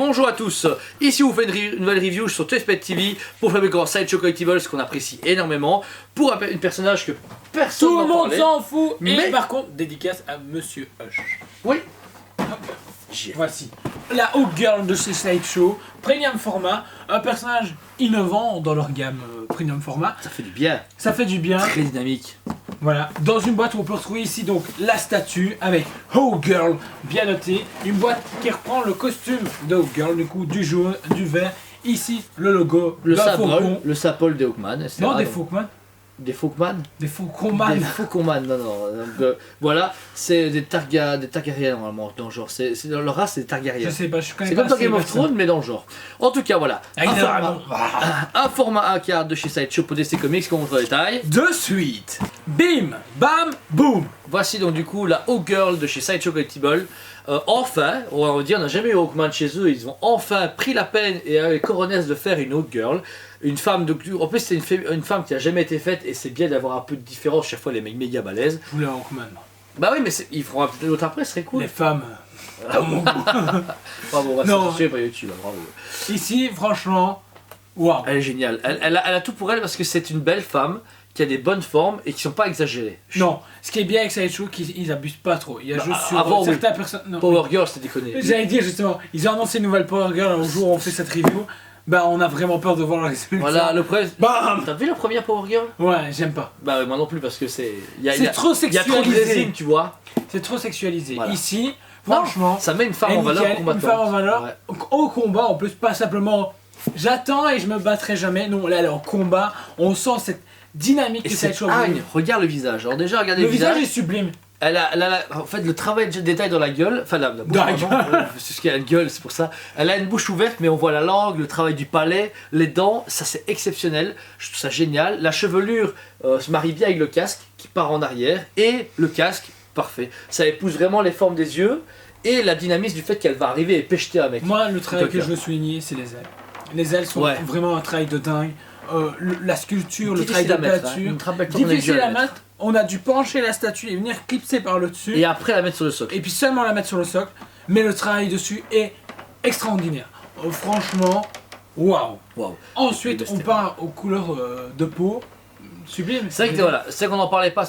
bonjour à tous, ici on vous fait une nouvelle review sur TFPET TV pour Fabricant Sideshow Collectibles qu'on apprécie énormément, pour un personnage que personne tout n'en le monde parlait. s'en fout, Mais et par contre, dédicace à Monsieur Hush. Oui, Voici la Hawk Girl de chez Sideshow, premium format, un personnage innovant dans leur gamme premium format. ça fait du bien, Ça fait du bien. très dynamique. Voilà, dans une boîte où on peut retrouver ici donc la statue avec Hawk Girl bien notée, une boîte qui reprend le costume de Hawk Girl, du coup du jaune, du vert, ici le logo, Le d'un faucon. sapol des Hawkman, etc. Non, des Donc, Faucon. Des Faucman. Des Fauconman. Des Fauconman, non. Donc, voilà, c'est des Targaryens normalement, dans le genre. Dans leur race, c'est des Targaryens. Je sais pas, je connais C'est pas comme dans assez Game of personne. Thrones, mais dans le genre. En tout cas, voilà. Avec des dragons. Un format A4 de chez Sideshow pour DC Comics qu'on montre les détails. De suite. Bim, bam, boum. Voici donc du coup la Hawk Girl de chez Sideshow Collectibles. Enfin, on va dire, on n'a jamais eu Hawkman chez eux, ils ont enfin pris la peine et avec Coronès de faire une Hawk Girl. Une femme de... En plus, c'est une femme qui a jamais été faite et c'est bien d'avoir un peu de différence, chaque fois les mecs méga balèzes. Je voulais Hawkman. Bah oui, mais ils feront peut-être l'autre après, ce serait cool. Les femmes. Dans mon goût. Bravo, on va Non. se sur YouTube, hein, bravo. Ici, franchement, waouh. Elle est géniale, elle a tout pour elle parce que c'est une belle femme qui a des bonnes formes et qui sont pas exagérées. Non, ce qui est bien avec Sideshow, qu'ils abusent pas trop. Il y a Bah, juste sur avant, oui. certaines personnes. Non, Power Girl, c'était déconné. j'allais dire justement, ils ont annoncé une nouvelle Power Girl au jour où on fait cette review. Bah, on a vraiment peur de voir le résultat. Voilà, le presse. Bam. T'as vu la première Power Girl? Ouais, j'aime pas. Bah moi non plus parce que c'est... C'est trop Il y a trop de sexualisé. résine, tu vois. C'est trop sexualisé. Voilà. Ici, Non, franchement, ça met une femme elle en valeur nickel, combattante. une femme en valeur Ouais. au combat. En plus, pas simplement j'attends et je me battrai jamais. Non, là, elle est en combat. On sent cette dynamique Et que cette Sideshow. Agne, regarde le visage. Alors déjà, regardez Le le visage visage. est sublime. En fait, le travail de détail dans la gueule, enfin la bouche, Dans la pardon, c'est ce qu'il y a une gueule, c'est pour ça. Elle a une bouche ouverte, mais on voit la langue, le travail du palais, les dents, ça c'est exceptionnel. Je trouve ça génial. La chevelure se marie bien avec le casque qui part en arrière et le casque, parfait. Ça épouse vraiment les formes des yeux et la dynamisme du fait qu'elle va arriver et pécheter un mec. Moi, le travail que Coquin. je veux souligner, c'est les ailes. Les ailes sont Ouais. vraiment un travail de dingue. La sculpture, le Difficile travail de à mettre, hein. peinture. Une trappe tournée Difficile gueule à mettre. On a dû pencher la statue et venir clipser par le dessus. Et après la mettre sur le socle. Et puis seulement la mettre sur le socle. Mais le travail dessus est extraordinaire. Franchement, waouh. Waouh. Ensuite, on part aux couleurs de peau. Sublime. C'est vrai que voilà, c'est qu'on n'en parlait pas,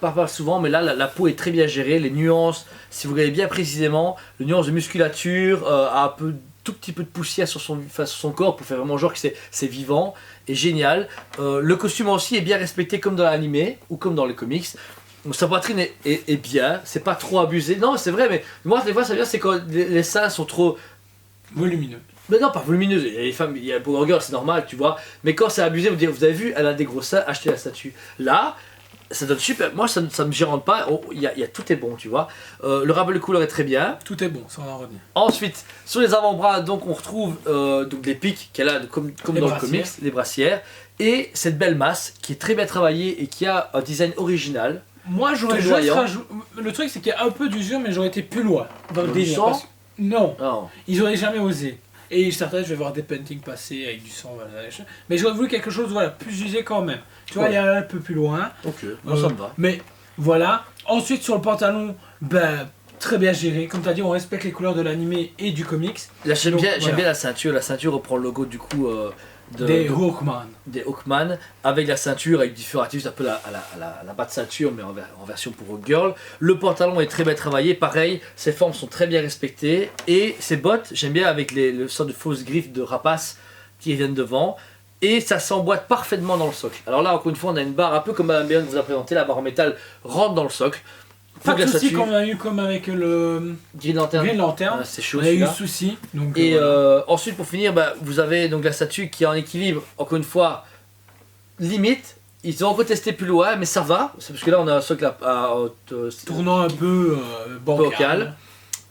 pas souvent, mais là la peau est très bien gérée, les nuances, si vous regardez bien précisément, les nuances de musculature, a un peu, tout petit peu de poussière sur son corps pour faire vraiment genre que c'est vivant et génial. Le costume aussi est bien respecté comme dans l'animé ou comme dans les comics. Donc sa poitrine est bien, c'est pas trop abusé. Non, c'est vrai, mais moi des fois ça vient, c'est quand les seins sont trop. Volumineux. Mais non, pas volumineuse. Il y a les femmes, il y a Power Girl, c'est normal, tu vois. Mais quand c'est abusé, vous avez vu, elle a des gros seins, achetez la statue. Là, ça donne super. Moi, ça me gérante pas. Il y a tout est bon, tu vois. Le rappel de couleur est très bien. Tout est bon, sans en revenir. Ensuite, sur les avant-bras, donc on retrouve donc des pics qu'elle a comme Les dans le brassières. comics, les brassières, et cette belle masse qui est très bien travaillée et qui a un design original. Moi, j'aurais Tout juste voyant. rajouté. Le truc, c'est qu'il y a un peu d'usure, mais j'aurais été plus loin dans le Dans le délire. sang parce que- Non, Non. ils auraient jamais osé. Et certains, je vais voir des paintings passer avec du sang, voilà, mais j'aurais voulu quelque chose, voilà, plus usé quand même. Tu vois, Ouais. il y a un peu plus loin. Ok, moi ça me va. Mais voilà. Ensuite, sur le pantalon, ben, très bien géré. Comme tu as dit, on respecte les couleurs de l'animé et du comics. Là, j'aime Donc, bien, voilà. la ceinture. La ceinture reprend le logo du coup Des Hawkman. des Hawkman avec la ceinture avec différents articles, un peu la bas de ceinture mais en version pour Hawk Girl. Le pantalon est très bien travaillé, pareil, ses formes sont très bien respectées et ses bottes, j'aime bien avec le sort de fausses griffes de rapace qui viennent devant et ça s'emboîte parfaitement dans le socle. Alors là encore une fois on a une barre un peu comme Madame Béon vous a présenté, la barre en métal rentre dans le socle. Pas Pour de la soucis statue, qu'on a eu comme avec le Green Lantern. Green Lantern. Ah, c'est chaud On a eu celui-là. de soucis. Donc, Et voilà. ensuite pour finir, bah, vous avez donc la statue qui est en équilibre, encore une fois, limite. Ils ont retesté plus loin, mais ça va. C'est parce que là on a un socle à Tournant un peu bancal.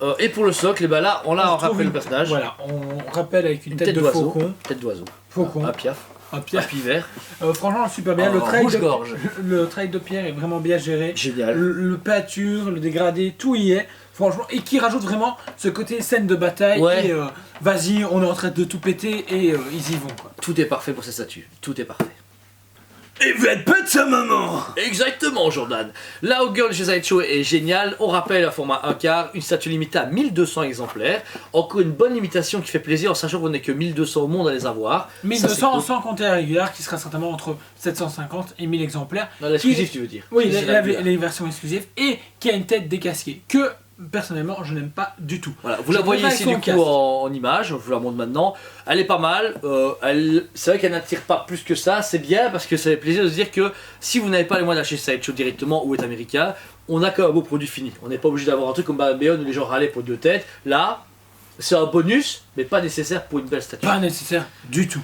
bancal. Et pour le socle, et ben là on a un retrouve rappel une- le personnage. Voilà, on rappelle avec une Une tête de d'oiseau. faucon. Tête d'oiseau. Faucon. Un piaf. Un Un pierre. pivert. Franchement, super bien. Le Un trail, rouge-gorge. le trail de pierre est vraiment bien géré. Génial. Le peinture, le dégradé, tout y est. Franchement, et qui rajoute vraiment ce côté scène de bataille. Ouais. Et vas-y, on est en train de tout péter et ils y vont. Quoi. Tout est parfait pour cette statue. Tout est parfait. Et vous êtes pas de sa maman. Exactement, Jordan. La Hawkgirl chez Sideshow est géniale. On rappelle un format 1/4, une statue limitée à 1200 exemplaires. Encore une bonne limitation qui fait plaisir en sachant qu'on n'est que 1200 au monde à les avoir. 1200 cool. sans compter la régulière qui sera certainement entre 750 et 1000 exemplaires. Non, l'exclusif, tu veux dire. Oui, C'est la les versions exclusives et qui a une tête décasquée que personnellement je n'aime pas du tout. Voilà, vous la voyez ici du coup en image, je vous la montre maintenant. Elle est pas mal, c'est vrai qu'elle n'attire pas plus que ça, c'est bien parce que ça fait plaisir de se dire que si vous n'avez pas les moyens d'acheter Sideshow directement ou est américain, on a quand même un beau produit fini. On n'est pas obligé d'avoir un truc comme Beyond où les gens râlaient pour 2 têtes. Là, c'est un bonus, mais pas nécessaire pour une belle statue. Pas nécessaire du tout.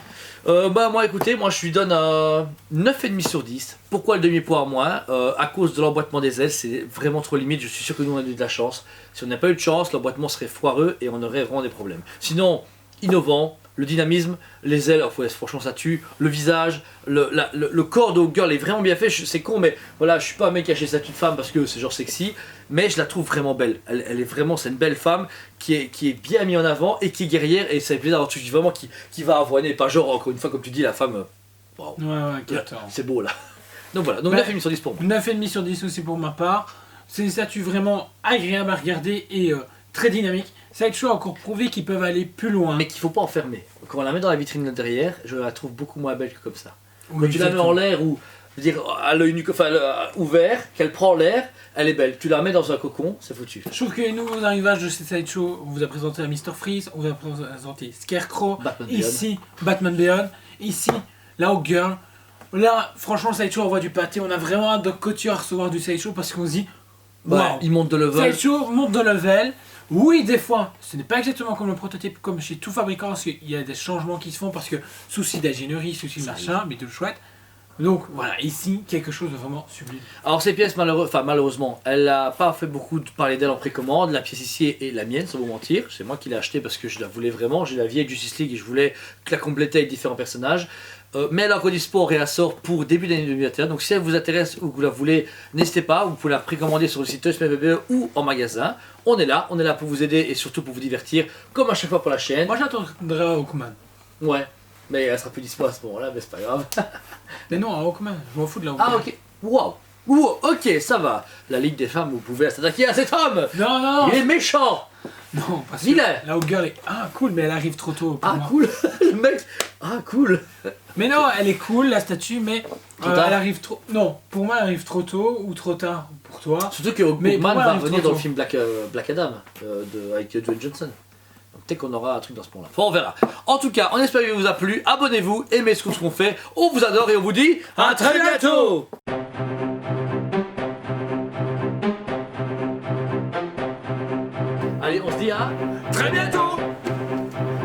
Moi écoutez, moi je lui donne un 9,5 sur 10. Pourquoi le demi-point à moins à cause de l'emboîtement des ailes, c'est vraiment trop limite. Je suis sûr que nous on a eu de la chance. Si on n'a pas eu de chance, l'emboîtement serait foireux et on aurait vraiment des problèmes. Sinon, innovant, le dynamisme, les ailes, franchement ça tue, le visage, le corps de Hawkgirl est vraiment bien fait. C'est con, mais voilà, je suis pas un mec qui achète statue de femme parce que c'est genre sexy, mais je la trouve vraiment belle. Elle est vraiment, c'est une belle femme qui est bien mise en avant et qui est guerrière, et ça fait plaisir d'avoir tu dis vraiment qui va avoiner, pas genre encore une fois comme tu dis la femme. Wow. Ouais, 14. C'est beau là. Donc voilà, donc 9,5 sur 10 pour moi. 9,5 sur 10 aussi pour ma part. C'est une statue vraiment agréable à regarder et très dynamique. Sideshow a encore prouvé qu'ils peuvent aller plus loin. Mais qu'il faut pas enfermer. Quand on la met dans la vitrine derrière, je la trouve beaucoup moins belle que comme ça. Oui, Quand tu la mets en l'air ou je veux dire à l'œil nu, enfin ouvert, qu'elle prend l'air, elle est belle. Tu la mets dans un cocon, c'est foutu. Je trouve que les nouveaux arrivages de cette Sideshow, on vous a présenté un Mr. Freeze, on vous a présenté Scarecrow, Batman ici Batman Beyond, ici la Hawkgirl. Là, franchement, Sideshow envoie du pâté. On a vraiment hâte de continuer à recevoir du Sideshow parce qu'on se dit, waouh, Il monte de level. Sideshow monte de level. Oui, des fois, ce n'est pas exactement comme le prototype, comme chez tout fabricant, parce qu'il y a des changements qui se font parce que souci d'ingénierie, souci de machin, mais tout chouette. Donc voilà, ici, quelque chose de vraiment sublime. Alors ces pièces, malheureusement, elle n'a pas fait beaucoup de parler d'elle en précommande. La pièce ici est la mienne, sans vous mentir. C'est moi qui l'ai achetée parce que je la voulais vraiment. J'ai la vieille Justice League et je voulais la compléter avec différents personnages. Mais elle a encore dispo en réassort pour début d'année 2021. Donc si elle vous intéresse ou que vous la voulez, n'hésitez pas. Vous pouvez la précommander sur le site ToysMyBaby ou en magasin. On est là pour vous aider et surtout pour vous divertir, comme à chaque fois pour la chaîne. Moi, j'attendrai à Hawkman. Ouais, mais elle sera plus dispo à ce moment-là, mais c'est pas grave. Mais non, à Hawkman, je m'en fous de la Hawkman. Ah ok, wow. Ok, ça va. La Ligue des femmes, vous pouvez s'attaquer à cet homme. Non, non, Il est méchant. non, parce que Vilain. la Hawkgirl est cool, mais elle arrive trop tôt pour moi. Cool. Le mec. Cool. Mais non, elle est cool la statue, mais Trop tard. elle arrive trop. Non, pour moi, elle arrive trop tôt ou trop tard pour toi. Surtout que Mais Hawkman pour moi, va elle est revenir trop dans le tôt. film Black Adam avec Dwayne Johnson. Donc peut-être qu'on aura un truc dans ce point-là. Bon, on verra. En tout cas, on espère qu'il vous a plu. Abonnez-vous, aimez ce qu'on fait. On vous adore et on vous dit à très bientôt. Allez, on se dit à Très bientôt.